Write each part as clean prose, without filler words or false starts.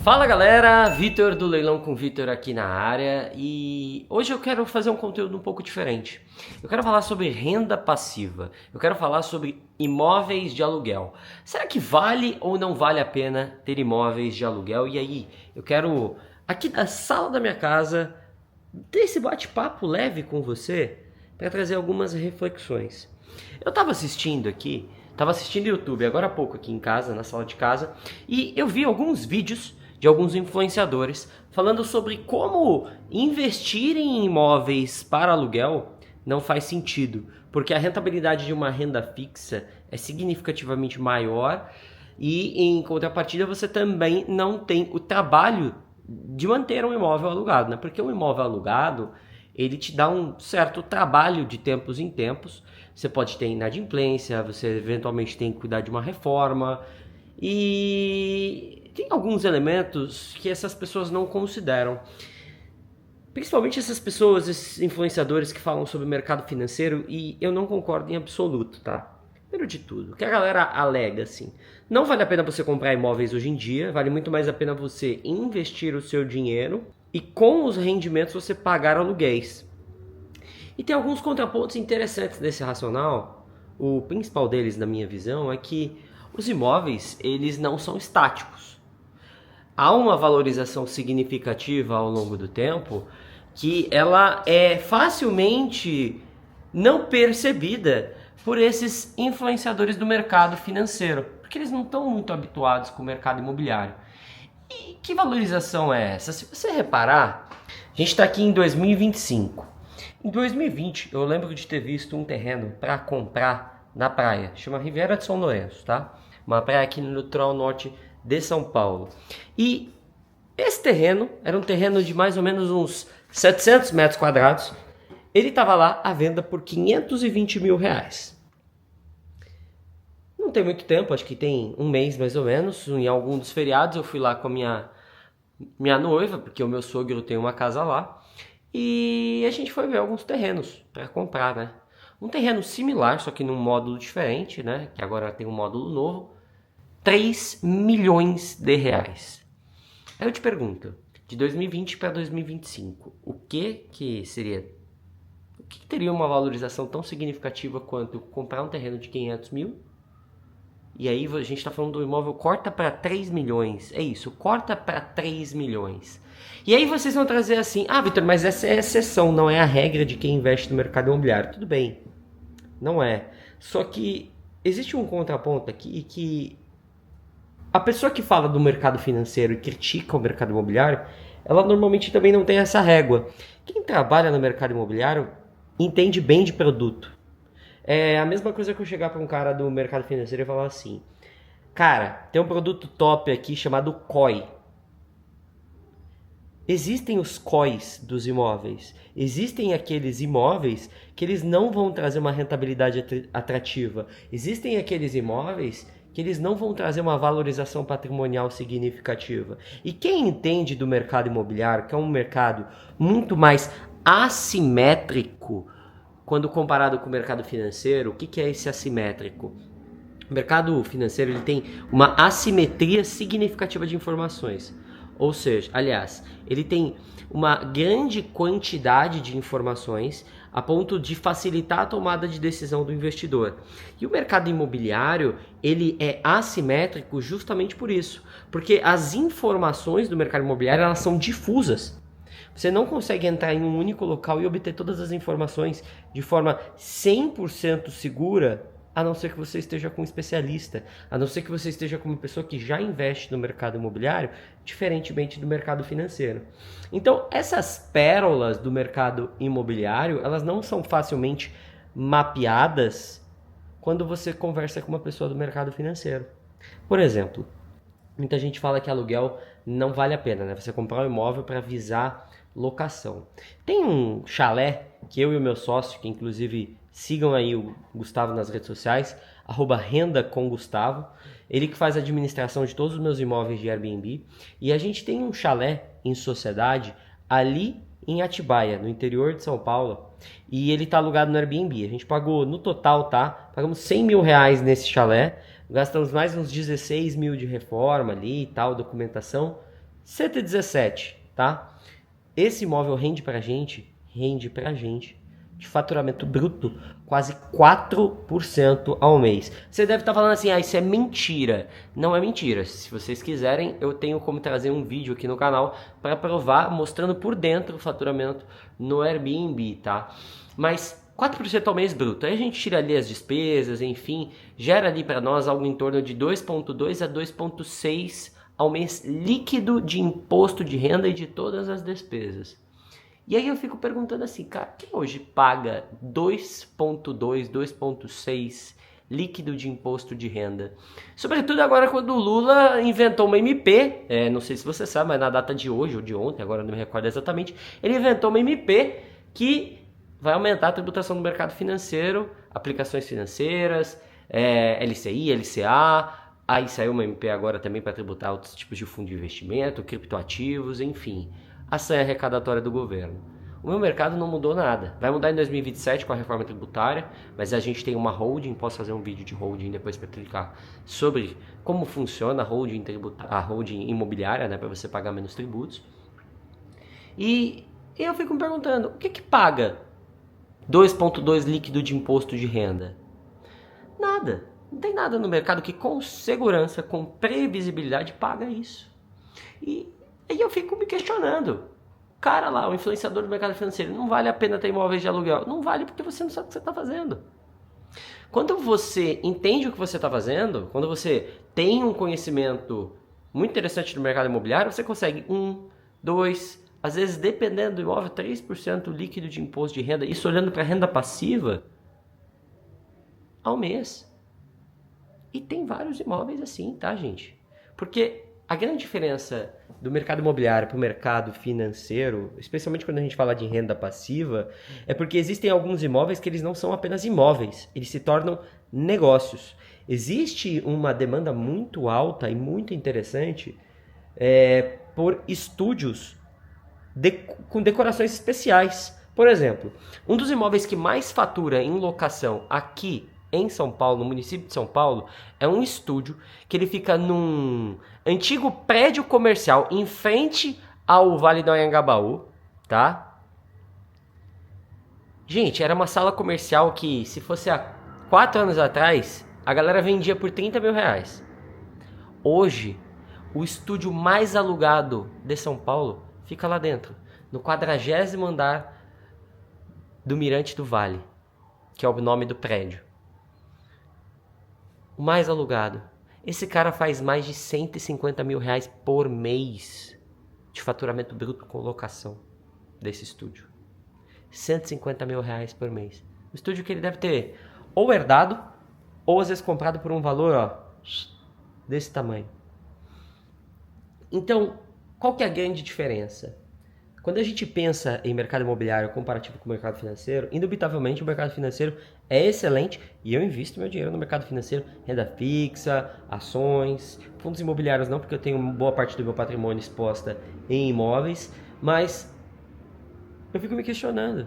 Fala galera, Vitor do Leilão com Vitor aqui na área e hoje eu quero fazer um conteúdo um pouco diferente. Eu quero falar sobre renda passiva, eu quero falar sobre imóveis de aluguel. Será que vale ou não vale a pena ter imóveis de aluguel? E aí, eu quero aqui da sala da minha casa ter esse bate-papo leve com você para trazer algumas reflexões. Eu estava assistindo YouTube agora há pouco aqui em casa, na sala de casa, e eu vi alguns vídeos de alguns influenciadores falando sobre como investir em imóveis para aluguel não faz sentido, porque a rentabilidade de uma renda fixa é significativamente maior e em contrapartida você também não tem o trabalho de manter um imóvel alugado, né? Porque um imóvel alugado ele te dá um certo trabalho de tempos em tempos. Você pode ter inadimplência, você eventualmente tem que cuidar de uma reforma e tem alguns elementos que essas pessoas não consideram. Principalmente essas pessoas, esses influenciadores que falam sobre o mercado financeiro, e eu não concordo em absoluto, tá? Primeiro de tudo, o que a galera alega assim, não vale a pena você comprar imóveis hoje em dia, vale muito mais a pena você investir o seu dinheiro e com os rendimentos você pagar aluguéis. E tem alguns contrapontos interessantes desse racional. O principal deles, na minha visão, é que os imóveis, eles não são estáticos. Há uma valorização significativa ao longo do tempo que ela é facilmente não percebida por esses influenciadores do mercado financeiro, porque eles não estão muito habituados com o mercado imobiliário. E que valorização é essa? Se você reparar, a gente está aqui em 2025. Em 2020, eu lembro de ter visto um terreno para comprar na praia, chama Riviera de São Lourenço, tá? Uma praia aqui no litoral norte de São Paulo. E esse terreno era um terreno de mais ou menos uns 700 metros quadrados. Ele estava lá à venda por 520 mil reais. Não tem muito tempo, acho que tem um mês mais ou menos. Em algum dos feriados eu fui lá com a minha noiva, porque o meu sogro tem uma casa lá. E a gente foi ver alguns terrenos para comprar, né? Um terreno similar, só que num módulo diferente, né? Que agora tem um módulo novo. 3 milhões de reais. Aí eu te pergunto, de 2020 para 2025, o que teria uma valorização tão significativa quanto comprar um terreno de 500 mil? E aí a gente está falando do imóvel, corta para 3 milhões. É isso, corta para 3 milhões. E aí vocês vão trazer assim, Vitor, mas essa é a exceção, não é a regra de quem investe no mercado imobiliário. Tudo bem, não é. Só que existe um contraponto aqui que a pessoa que fala do mercado financeiro e critica o mercado imobiliário, ela normalmente também não tem essa régua. Quem trabalha no mercado imobiliário entende bem de produto. É a mesma coisa que eu chegar para um cara do mercado financeiro e falar assim, cara, tem um produto top aqui chamado COI. Existem os COIs dos imóveis. Existem aqueles imóveis que eles não vão trazer uma rentabilidade atrativa. Existem aqueles imóveis que eles não vão trazer uma valorização patrimonial significativa. E quem entende do mercado imobiliário, que é um mercado muito mais assimétrico, quando comparado com o mercado financeiro, o que é esse assimétrico? O mercado financeiro ele tem uma assimetria significativa de informações. Ou seja, aliás, ele tem uma grande quantidade de informações a ponto de facilitar a tomada de decisão do investidor. E o mercado imobiliário, ele é assimétrico justamente por isso. Porque as informações do mercado imobiliário, elas são difusas. Você não consegue entrar em um único local e obter todas as informações de forma 100% segura, a não ser que você esteja com um especialista, a não ser que você esteja com uma pessoa que já investe no mercado imobiliário, diferentemente do mercado financeiro. Então, essas pérolas do mercado imobiliário, elas não são facilmente mapeadas quando você conversa com uma pessoa do mercado financeiro. Por exemplo, muita gente fala que aluguel não vale a pena, né? Você comprar um imóvel para visar locação. Tem um chalé que eu e o meu sócio, que inclusive sigam aí o Gustavo nas redes sociais, @renda com Gustavo, ele que faz a administração de todos os meus imóveis de Airbnb, e a gente tem um chalé em sociedade ali em Atibaia, no interior de São Paulo, e ele está alugado no Airbnb. A gente pagou no total, pagamos 100 mil reais nesse chalé, gastamos mais uns 16 mil de reforma ali e tal, documentação, 117, tá? Esse imóvel rende pra gente de faturamento bruto quase 4% ao mês. Você deve estar falando assim, isso é mentira. Não é mentira. Se vocês quiserem, eu tenho como trazer um vídeo aqui no canal para provar, mostrando por dentro o faturamento no Airbnb, tá? Mas 4% ao mês bruto. Aí a gente tira ali as despesas, enfim, gera ali para nós algo em torno de 2,2 a 2,6 ao mês líquido de imposto de renda e de todas as despesas. E aí eu fico perguntando assim, cara, quem hoje paga 2,2, 2,6 líquido de imposto de renda? Sobretudo agora quando o Lula inventou uma MP, não sei se você sabe, mas na data de hoje ou de ontem, agora não me recordo exatamente, ele inventou uma MP que vai aumentar a tributação do mercado financeiro, aplicações financeiras, LCI, LCA, aí saiu uma MP agora também para tributar outros tipos de fundo de investimento, criptoativos, enfim. Ação arrecadatória do governo. O meu mercado não mudou nada. Vai mudar em 2027 com a reforma tributária, mas a gente tem uma holding, posso fazer um vídeo de holding depois para clicar sobre como funciona a holding imobiliária, né, para você pagar menos tributos. E eu fico me perguntando, o que paga 2,2 líquido de imposto de renda? Nada. Não tem nada no mercado que com segurança, com previsibilidade paga isso. E aí eu fico me questionando. O cara lá, o influenciador do mercado financeiro, não vale a pena ter imóveis de aluguel. Não vale porque você não sabe o que você está fazendo. Quando você entende o que você está fazendo, quando você tem um conhecimento muito interessante do mercado imobiliário, você consegue 1, 2, às vezes dependendo do imóvel, 3% líquido de imposto de renda. Isso olhando para a renda passiva ao mês. E tem vários imóveis assim, tá, gente? Porque a grande diferença do mercado imobiliário para o mercado financeiro, especialmente quando a gente fala de renda passiva, é porque existem alguns imóveis que eles não são apenas imóveis, eles se tornam negócios. Existe uma demanda muito alta e muito interessante por estúdios com decorações especiais. Por exemplo, um dos imóveis que mais fatura em locação aqui em São Paulo, no município de São Paulo, é um estúdio que ele fica num antigo prédio comercial em frente ao Vale do Anhangabaú, tá? Gente, era uma sala comercial que, se fosse há 4 anos atrás, a galera vendia por 30 mil reais. Hoje, o estúdio mais alugado de São Paulo fica lá dentro, no 40º andar do Mirante do Vale, que é o nome do prédio. O mais alugado. Esse cara faz mais de 150 mil reais por mês de faturamento bruto com locação desse estúdio. 150 mil reais por mês. Um estúdio que ele deve ter ou herdado, ou às vezes comprado por um valor desse tamanho. Então, qual que é a grande diferença? Quando a gente pensa em mercado imobiliário comparativo com o mercado financeiro, indubitavelmente o mercado financeiro é excelente e eu invisto meu dinheiro no mercado financeiro, renda fixa, ações, fundos imobiliários não, porque eu tenho boa parte do meu patrimônio exposta em imóveis, mas eu fico me questionando.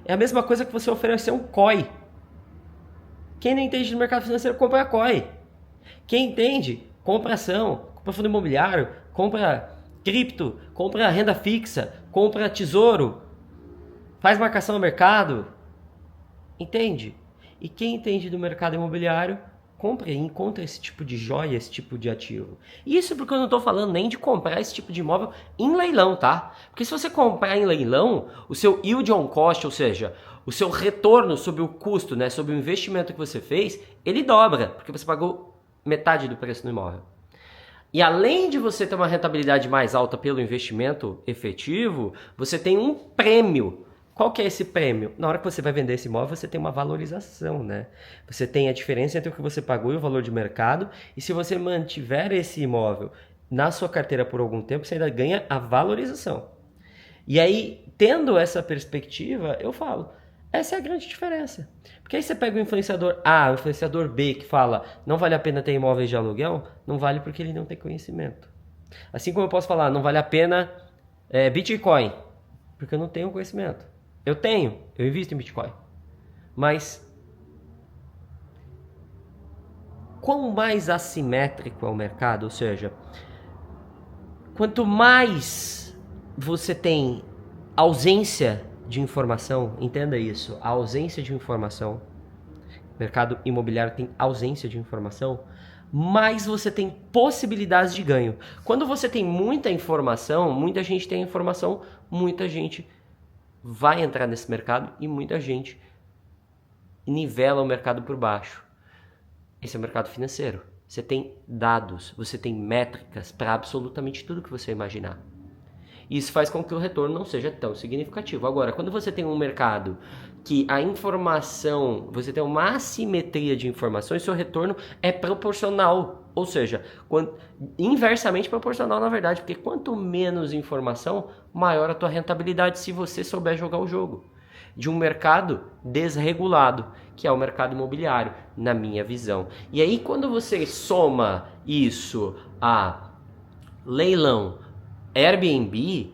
É a mesma coisa que você oferecer um COI. Quem não entende do mercado financeiro compra COI. Quem entende, compra ação, compra fundo imobiliário, compra cripto, compra renda fixa, compra tesouro, faz marcação no mercado, entende? E quem entende do mercado imobiliário, compra e encontra esse tipo de joia, esse tipo de ativo. Isso porque eu não estou falando nem de comprar esse tipo de imóvel em leilão, tá? Porque se você comprar em leilão, o seu yield on cost, ou seja, o seu retorno sobre o custo, né, sobre o investimento que você fez, ele dobra, porque você pagou metade do preço no imóvel. E além de você ter uma rentabilidade mais alta pelo investimento efetivo, você tem um prêmio. Qual que é esse prêmio? Na hora que você vai vender esse imóvel, você tem uma valorização, né? Você tem a diferença entre o que você pagou e o valor de mercado. E se você mantiver esse imóvel na sua carteira por algum tempo, você ainda ganha a valorização. E aí, tendo essa perspectiva, eu falo, essa é a grande diferença. Porque aí você pega o influenciador A, o influenciador B, que fala, não vale a pena ter imóveis de aluguel, não vale porque ele não tem conhecimento. Assim como eu posso falar, não vale a pena Bitcoin, porque eu não tenho conhecimento. Eu tenho, eu invisto em Bitcoin. Mas, quão mais assimétrico é o mercado, ou seja, Quanto mais você tem ausência de informação, entenda isso, a ausência de informação, o mercado imobiliário tem ausência de informação, mais você tem possibilidades de ganho. Quando você tem muita informação, muita gente tem informação, muita gente vai entrar nesse mercado e muita gente nivela o mercado por baixo. Esse é o mercado financeiro. Você tem dados, você tem métricas para absolutamente tudo que você imaginar. Isso faz com que o retorno não seja tão significativo. Agora, quando você tem um mercado que a informação, você tem uma assimetria de informações, seu retorno é proporcional. Ou seja, inversamente proporcional na verdade, porque quanto menos informação, maior a tua rentabilidade se você souber jogar o jogo. De um mercado desregulado, que é o mercado imobiliário, na minha visão. E aí, quando você soma isso a leilão, Airbnb,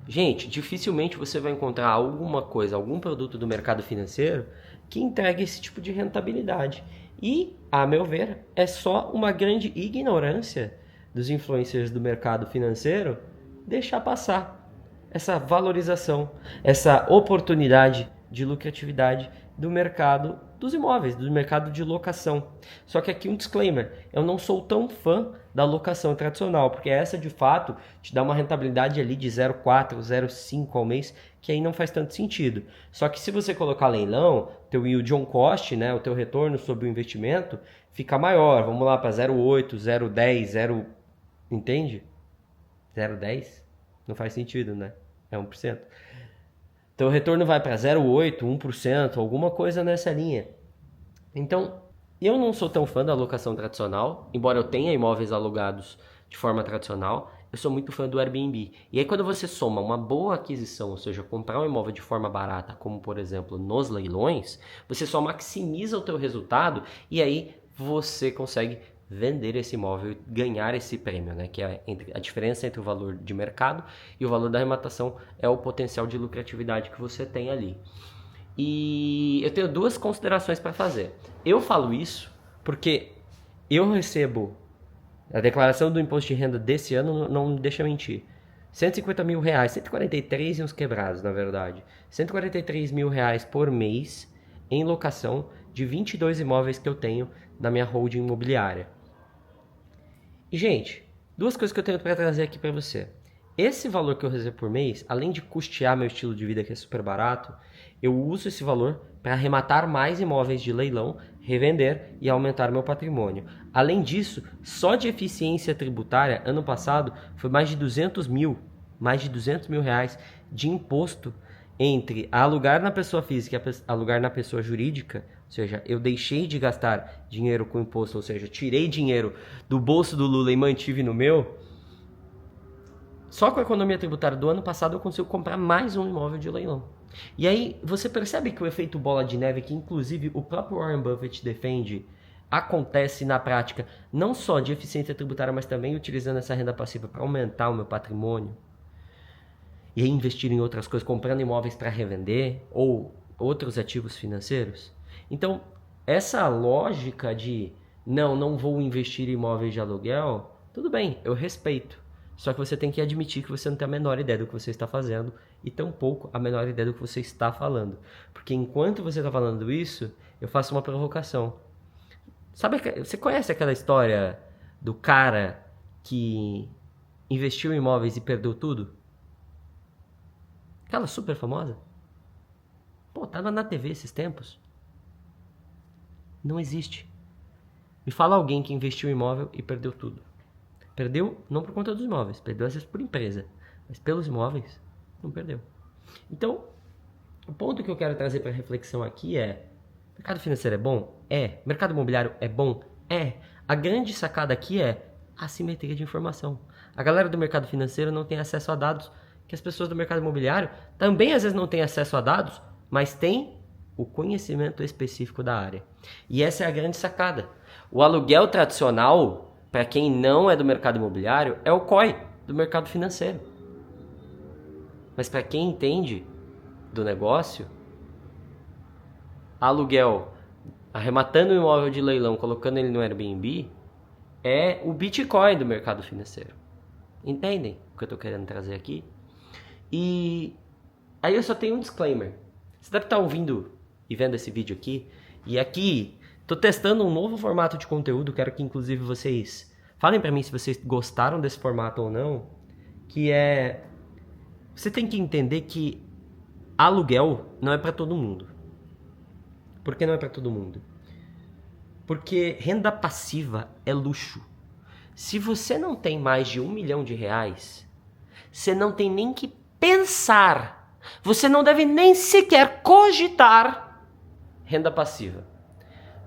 gente, dificilmente você vai encontrar alguma coisa, algum produto do mercado financeiro que entregue esse tipo de rentabilidade. E, a meu ver, é só uma grande ignorância dos influencers do mercado financeiro deixar passar essa valorização, essa oportunidade de lucratividade do mercado dos imóveis, do mercado de locação. Só que aqui um disclaimer, eu não sou tão fã da locação tradicional, porque essa de fato te dá uma rentabilidade ali de 0,4, 0,5 ao mês, que aí não faz tanto sentido. Só que se você colocar leilão, teu yield on cost, né, o teu retorno sobre o investimento, fica maior. Vamos lá para 0,8, 0,10, 0, entende? 0,10? Não faz sentido, né? É 1%. Então o retorno vai para 0,8, 1%, alguma coisa nessa linha. Então, eu não sou tão fã da alocação tradicional, embora eu tenha imóveis alugados de forma tradicional, eu sou muito fã do Airbnb. E aí quando você soma uma boa aquisição, ou seja, comprar um imóvel de forma barata, como por exemplo nos leilões, você só maximiza o teu resultado e aí você consegue vender esse imóvel e ganhar esse prêmio, né? Que é a diferença entre o valor de mercado e o valor da arrematação é o potencial de lucratividade que você tem ali. E eu tenho duas considerações para fazer. Eu falo isso porque eu recebo a declaração do imposto de renda desse ano, não me deixa mentir. 150 mil reais, 143 e uns quebrados, na verdade. 143 mil reais por mês em locação de 22 imóveis que eu tenho na minha holding imobiliária. E, gente, duas coisas que eu tenho para trazer aqui para você. Esse valor que eu recebo por mês, além de custear meu estilo de vida, que é super barato, eu uso esse valor para arrematar mais imóveis de leilão, revender e aumentar meu patrimônio. Além disso, só de eficiência tributária, ano passado, foi mais de 200 mil reais de imposto entre alugar na pessoa física e alugar na pessoa jurídica. Ou seja, eu deixei de gastar dinheiro com imposto, ou seja, tirei dinheiro do bolso do Lula e mantive no meu. Só com a economia tributária do ano passado eu consigo comprar mais um imóvel de leilão. E aí você percebe que o efeito bola de neve, que inclusive o próprio Warren Buffett defende, acontece na prática não só de eficiência tributária, mas também utilizando essa renda passiva para aumentar o meu patrimônio e investir em outras coisas, comprando imóveis para revender ou outros ativos financeiros. Então, essa lógica de não vou investir em imóveis de aluguel, tudo bem, eu respeito. Só que você tem que admitir que você não tem a menor ideia do que você está fazendo e tampouco a menor ideia do que você está falando. Porque enquanto você está falando isso, eu faço uma provocação. Sabe, você conhece aquela história do cara que investiu em imóveis e perdeu tudo? Aquela super famosa? Pô, tava na TV esses tempos. Não existe. Me fala alguém que investiu em imóvel e perdeu tudo. Perdeu não por conta dos imóveis, perdeu às vezes por empresa, mas pelos imóveis não perdeu. Então, o ponto que eu quero trazer para reflexão aqui é: mercado financeiro é bom? É. Mercado imobiliário é bom? É. A grande sacada aqui é a assimetria de informação. A galera do mercado financeiro não tem acesso a dados que as pessoas do mercado imobiliário também às vezes não têm acesso a dados, mas têm o conhecimento específico da área. E essa é a grande sacada. O aluguel tradicional, para quem não é do mercado imobiliário, é o COI do mercado financeiro. Mas para quem entende do negócio, aluguel, arrematando o imóvel de leilão, colocando ele no Airbnb, é o Bitcoin do mercado financeiro. Entendem o que eu estou querendo trazer aqui? E aí eu só tenho um disclaimer. Você deve estar ouvindo e vendo esse vídeo aqui. E aqui, estou testando um novo formato de conteúdo. Quero que inclusive vocês falem para mim se vocês gostaram desse formato ou não. Que é... Você tem que entender que aluguel não é para todo mundo. Por que não é para todo mundo? Porque renda passiva é luxo. Se você não tem mais de R$1 milhão, você não tem nem que pensar. Você não deve nem sequer cogitar renda passiva.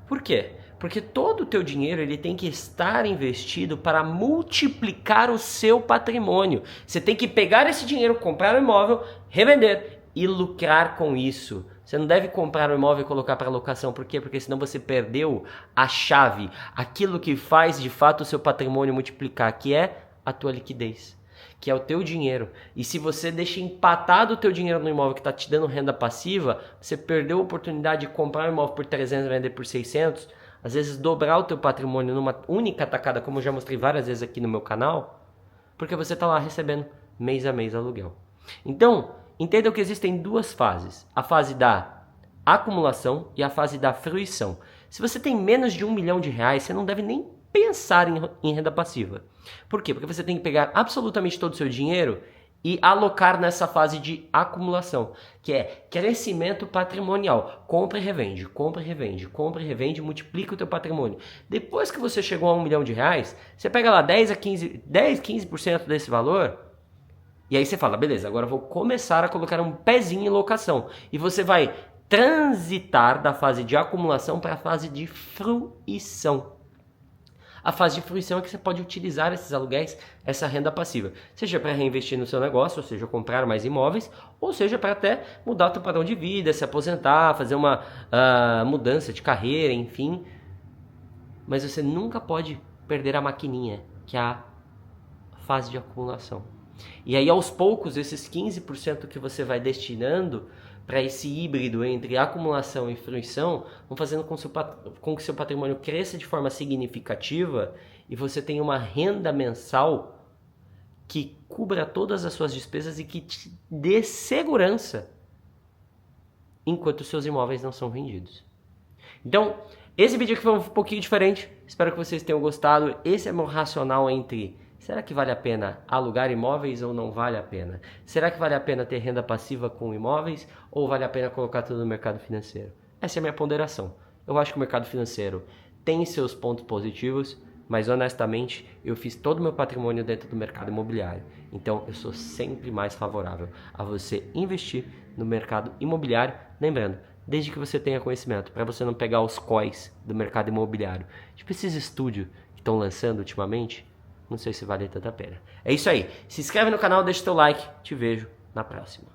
Por quê? Porque todo o teu dinheiro ele tem que estar investido para multiplicar o seu patrimônio. Você tem que pegar esse dinheiro, comprar um imóvel, revender e lucrar com isso. Você não deve comprar um imóvel e colocar para locação. Por quê? Porque senão você perdeu a chave, aquilo que faz de fato o seu patrimônio multiplicar, que é a tua liquidez, que é o teu dinheiro. E se você deixa empatado o teu dinheiro no imóvel que está te dando renda passiva, você perdeu a oportunidade de comprar um imóvel por 300 e vender por 600, às vezes dobrar o teu patrimônio numa única tacada, como eu já mostrei várias vezes aqui no meu canal, porque você está lá recebendo mês a mês aluguel. Então, entendam que existem duas fases, a fase da acumulação e a fase da fruição. Se você tem menos de R$1 milhão, você não deve nem pensar em renda passiva. Por quê? Porque você tem que pegar absolutamente todo o seu dinheiro e alocar nessa fase de acumulação, que é crescimento patrimonial. Compra e revende, compra e revende, compra e revende, multiplica o teu patrimônio. Depois que você chegou a R$1 milhão, você pega lá 15% desse valor e aí você fala, beleza, agora eu vou começar a colocar um pezinho em locação. E você vai transitar da fase de acumulação para a fase de fruição. A fase de fruição é que você pode utilizar esses aluguéis, essa renda passiva. Seja para reinvestir no seu negócio, ou seja, comprar mais imóveis, ou seja, para até mudar o seu padrão de vida, se aposentar, fazer uma mudança de carreira, enfim. Mas você nunca pode perder a maquininha, que é a fase de acumulação. E aí, aos poucos, esses 15% que você vai destinando para esse híbrido entre acumulação e fruição vão fazendo com que seu patrimônio cresça de forma significativa e você tenha uma renda mensal que cubra todas as suas despesas e que te dê segurança enquanto os seus imóveis não são vendidos. Então, esse vídeo aqui foi um pouquinho diferente. Espero que vocês tenham gostado. Esse é meu racional entre... Será que vale a pena alugar imóveis ou não vale a pena? Será que vale a pena ter renda passiva com imóveis ou vale a pena colocar tudo no mercado financeiro? Essa é a minha ponderação. Eu acho que o mercado financeiro tem seus pontos positivos, mas honestamente eu fiz todo o meu patrimônio dentro do mercado imobiliário. Então eu sou sempre mais favorável a você investir no mercado imobiliário. Lembrando, desde que você tenha conhecimento, para você não pegar os COIs do mercado imobiliário. Tipo esses estúdios que estão lançando ultimamente. Não sei se vale tanta pena. É isso aí. Se inscreve no canal, deixa teu like. Te vejo na próxima.